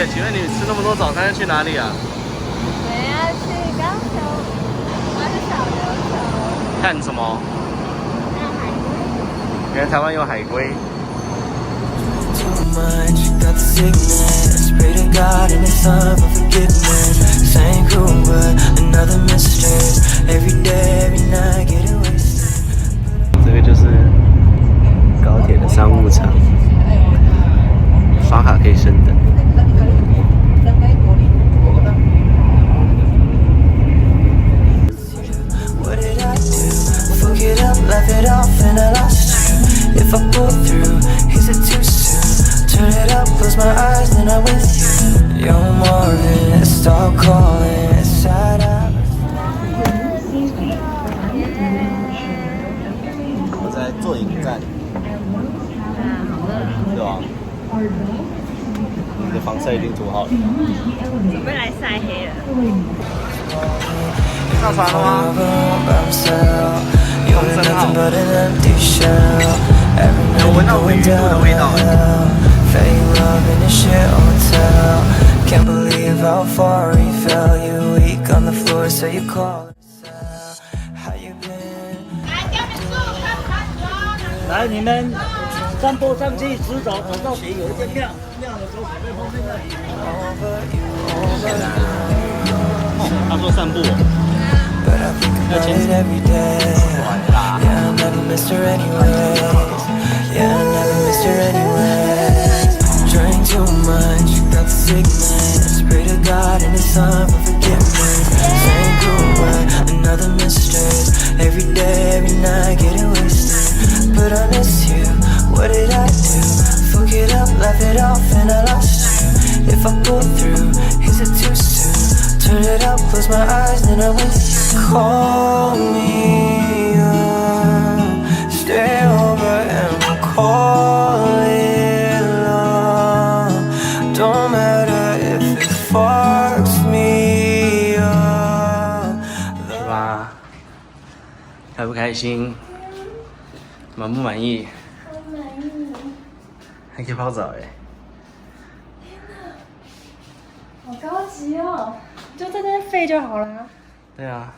姐，请问你吃那么多早餐要去哪里啊？我要去高雄，我要去小琉球。看什么？看海龟。原来台湾有海龟。这个就是高铁的商务舱，刷卡可以升等。我在坐影站。对吧？你的防晒已经涂好了。准备来晒黑了。上船了吗？风真好。有闻到回鱼肚的味道哎。来，你们散步上去，直走，走到底有一间庙，庙的走水位后面那里。他说散步。要钱。But I miss you, what did I do? Fuck it up, laugh it off, and I lost you. If I pull through, is it too soon? Turn it up, close my eyes, then I'm with you. Call me up, stay over and we'll call it love. Don't matter if it fucks me up. 是吧？开不开心？满不满意？很满意。还可以泡澡哎！天哪，好高级哦！就在这边废就好了。对啊，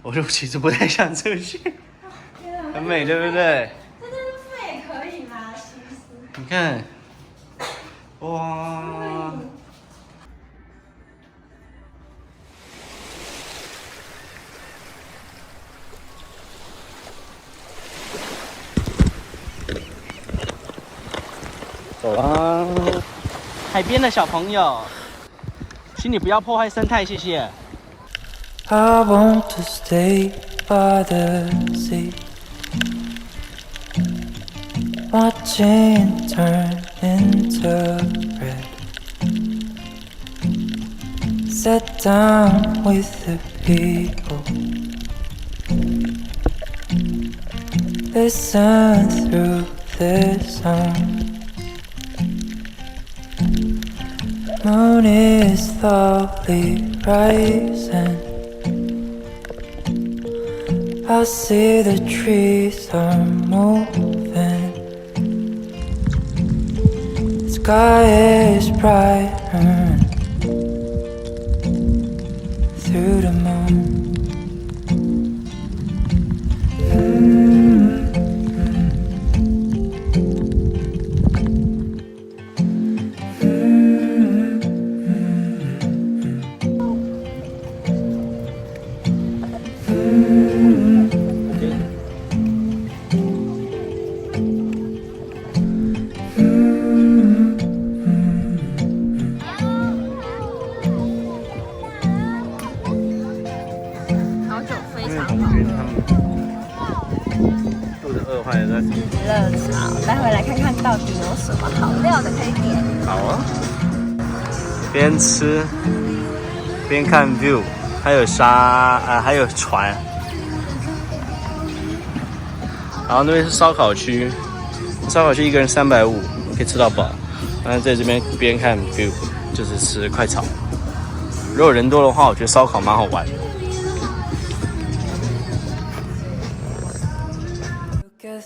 我就其实不太想出去。天哪，很美，对不对？在这边废可以吗？其实。你看，哇！走啦！海边的小朋友，请你不要破坏生态，谢谢。I want to stay by the sea, watching it turn into red. Sit down with the people, listen through the song. Moon is slowly rising. I see the trees are moving. The sky is bright through the moon.热炒，待会来看看到底有什么好料的可以点。好啊，边吃边看 view， 还有还有船，然后那边是烧烤区，烧烤区一个人350，可以吃到饱。但是在这边边看 view 就是吃快炒。如果人多的话，我觉得烧烤蛮好玩的。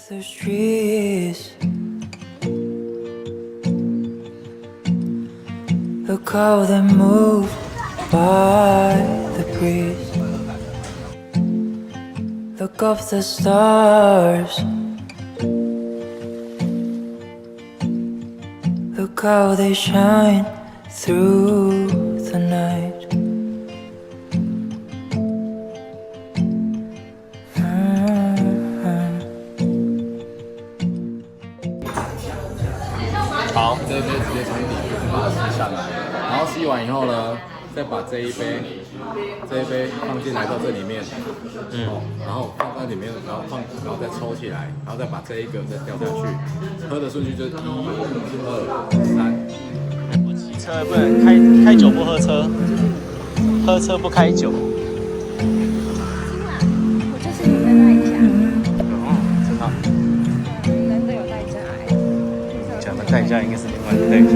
Those trees, Look how they move by the breeze. Look up the stars. Look how they shine through the night.好，这一杯直接从底部把它吸上来，然后吸完以后呢，再把这一杯放进来到这里面，然后放在里面，然后再抽起来，然后再把这一个再掉下去，喝的顺序就是1、2、3。我骑车不能开酒不喝车，喝车不开酒。我就是你的代价。好，人的有代价。讲的代价应该是另外的代价。